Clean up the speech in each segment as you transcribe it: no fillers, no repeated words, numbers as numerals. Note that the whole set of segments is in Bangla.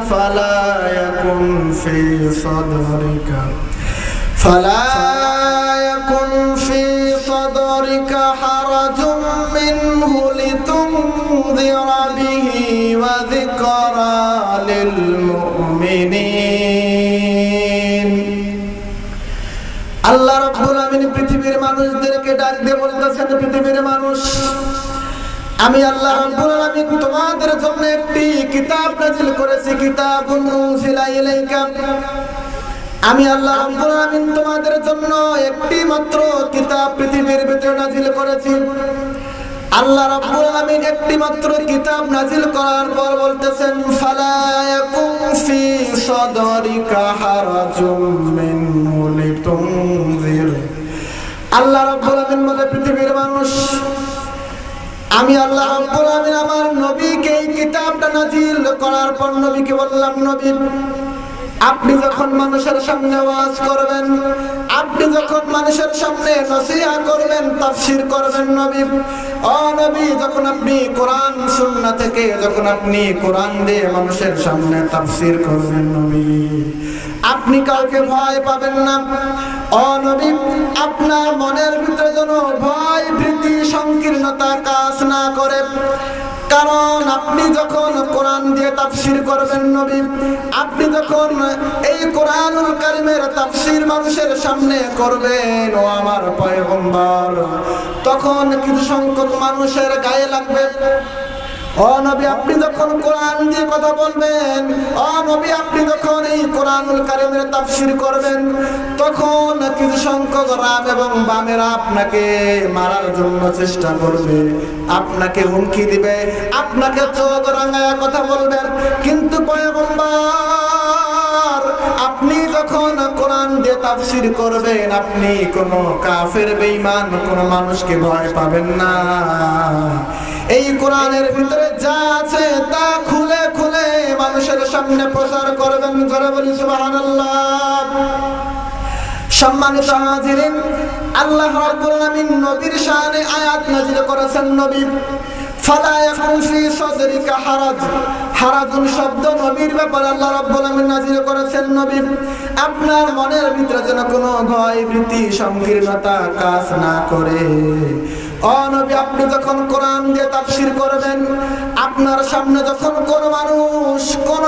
فلا يكن في صدرك حرج منه لتنذر به وذكرى للمؤمنين আল্লাহ রাব্বুল আমিন পৃথিবীর মানুষদেরকে ডাক দিয়ে বলতেছেন, পৃথিবীর মানুষ, আমি আল্লাহ রাব্বুল আমিন তোমাদের জন্য একটি কিতাব নাযিল করেছি। কিতাবুন উনজিলা ইলাইকা, আমি আল্লাহ রাব্বুল আমিন তোমাদের জন্য একটি মাত্র কিতাব পৃথিবীর ভিতরে নাযিল করেছি। আল্লাহ রাব্বুল আমিন একটি মাত্র কিতাব নাযিল করার পর বলতেছেন, ফালা ইয়াকুন ফি সাদরিকা হারাজুম মিনহু লিতুনজির। আল্লাহ রাব্বুল আমিন বলে, পৃথিবীর মানুষ, আমি আল্লাহ রাব্বুল আমিন আমার নবীকে এই কিতাবটা নাযিল করার পর নবীকে বললাম, নবী, আপনি যখন মানুষের সামনে ওয়াজ করবেন, আপনি যখন মানুষের সামনে নসিহত করবেন, তাফসীর করবেন, নবী, ও নবী, যখন আপনি কোরআন সুন্নাহ থেকে যখন আপনি কোরআন দিয়ে মানুষের সামনে তাফসীর করবেন, নবী, আপনি কাউকে ভয় পাবেন না। ও নবী, আপনার মনের ভিতরে যেন ভয়, ভীতি, সংকীর্ণতা কাজ না করে। কারণ আপনি যখন কোরআন দিয়ে তাফসীর করবেন, নবী, আপনি যখন এই কোরআনুল কারীমের তাফসীর মানুষের সামনে করবেন, ও আমার পয়গম্বর, তখন কিছু সংখ্যক মানুষের গায়ে লাগবে। ও নবী, আপনি যখন কোরআন দিয়ে কথা বলবেন, ও নবী, আপনি যখন এই কোরআনুল কারীমের তাফসীর করবেন, তখন কিছু সংখ্যক রাম এবং বামেরা আপনাকে মারার জন্য চেষ্টা করবে, আপনাকে হুমকি দিবে, আপনাকে চোখ রাঙায়া কথা বলবেন। কিন্তু পয়গম্বর, আপনি যখন কোরআন দিয়ে তাফসীর করবেন, আপনি কোনো কাফের বেঈমান কোনো মানুষকে ভয় পাবেন না। এই কোরআনের ভিতরে যা আছে তা খুলে খুলে মানুষের সামনে প্রচার করবেন। জোরে বলি সুবহানাল্লাহ। সম্মানিত হাজিরিন, আল্লাহ রাব্বুল আমিন নবীর শানে আয়াত নাযিল করেছেন, নবী, ফালা ইয়াকুন ফি সাদরিকা হারাজ। হারাজুন শব্দ নবীর ব্যাপারে আল্লাহ রাব্বুল আমিন নাযিল করেছেন, নবী, আপনার মনের ভিতরে যেন কোনো ভয়, ভীতি, সংকীর্ণতা কাজ না করে। ও নবী, আপনি যখন কোরআন দিয়ে তাফসীর করবেন, আপনার সামনে যখন কোন মানুষ কোন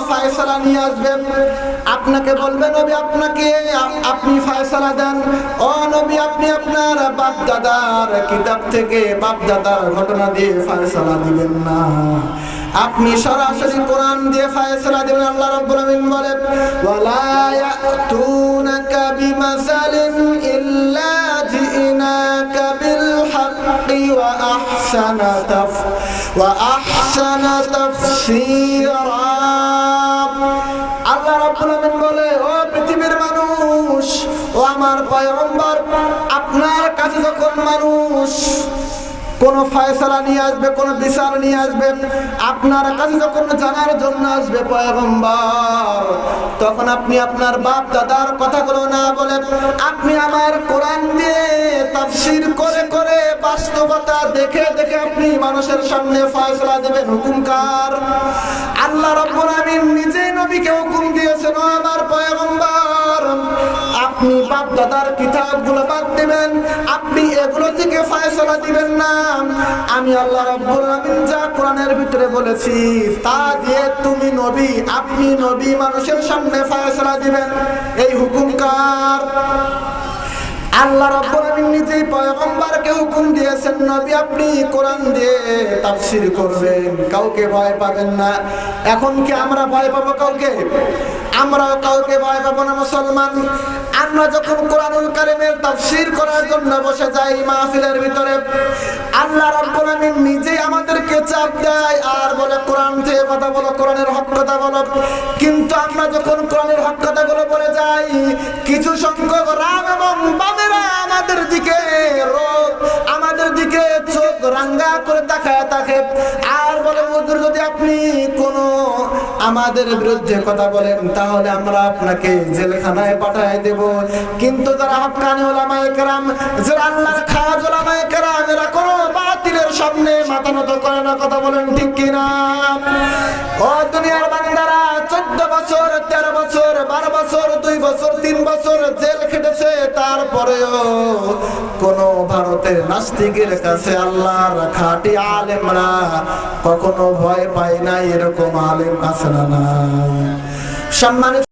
ফয়সালা নিয়ে আসবে, আপনাকে বলবে, নবী, আপনি ফয়সালা দেন। ও নবী, আপনি আপনার বাপ দাদার কিতাব থেকে, বাপ দাদার ঘটনা দিয়ে ফয়সালা দিবেন না, আপনি সরাসরি কোরআন দিয়ে ফয়সালা দিবেন। আল্লাহ রাব্বুল আমিন বলে, ওয়ালা ইয়াতুনাকা বিমাসালিন ইল্লা জিনাকা বিল হাক্কি ওয়া আহসানা তাফসীরা। আল্লাহ রাব্বুল আমিন বলে, ও পৃথিবীর মানুষ, ও আমার পয়গম্বর, আপনার কাছে যখন মানুষ কোন ফয়সালা নিয়ে আসবে, কোন বিচার নিয়ে আসবে, আপনার কাছে যখন জানার জন্য আসবে পয়গম্বর, তখন আপনি আপনার বাপ দাদার কথাগুলো না বলে, আপনি আমার কোরআন দিয়ে তাফসীর করে করে বাস্তবতা দেখে দেখে আপনি মানুষের সামনে ফয়সালা দেবেন। হুকুম কার? আল্লাহ রাব্বুল আমিন নিজেই নবীকে হুকুম দিয়েছেন, ও আমার পয়গম্বর, আপনি বাপ দাদার কিতাবগুলো বাদ দিবেন, আপনি এগুলো থেকে ফয়সালা দিবেন না। আমি আল্লাহ রাব্বুল আমিন যা কোরআনের ভিতরে বলেছি তা দিয়ে তুমি নবী, আপনি নবী, মানুষের সামনে ফয়সালা দিবেন। এই হুকুম কার? আল্লাহ রাব্বুল আমিন নিজেই পয়গম্বরকে হুকুম দিয়েছেন, নবী, আপনি কোরআন দিয়ে তাফসীর করবেন, কাউকে ভয় পাবেন না। এখন কি আমরা ভয় পাবো কাউকে? আমরা কাউকে ভয় পাবো না মুসলমান। আমরা যখন কোরআনুল কারীমের তাফসীর করার জন্য বসে যাই মাহফিলের ভিতরে, আল্লাহ রাব্বুল আমিন নিজেই আমাদেরকে চাপ দেয় আর বলে, কোরআন থেকে কথা বলো, কোরআনের হক কথা বলো। কিন্তু আমরা যখন কোরআনের হক কথাগুলো বলে যাই, কিছু সংখ্যক রাম এবং বামেরা আমাদের দিকে চোখ রাঙ্গা করে তাকায় থাকে আর বলে, হুজুর, যদি আপনি কোন আমাদের বিরুদ্ধে কথা বলেন তাহলে আমরা আপনাকে জেলখানায় পাঠিয়ে দেব। কিন্তু যারা হক্কানি উলামায়ে কেরাম, যারা আল্লাহর খাস উলামায়ে কেরাম, এরা কোনো বাতিলের সামনে মাথা নত করে না। কথা বলেন ঠিক কিনা? ও দুনিয়ার বান্দারা, বছর 13 বছর 12 বছর 2 বছর 3 বছর জেল খেটেছে, তারপরেও কোন ভারতের নাস্তিকের কাছে আল্লাহর খাঁটি আলেমরা কখনো ভয় পায় না। এরকম আলেম আছে না নাই? সম্মানিত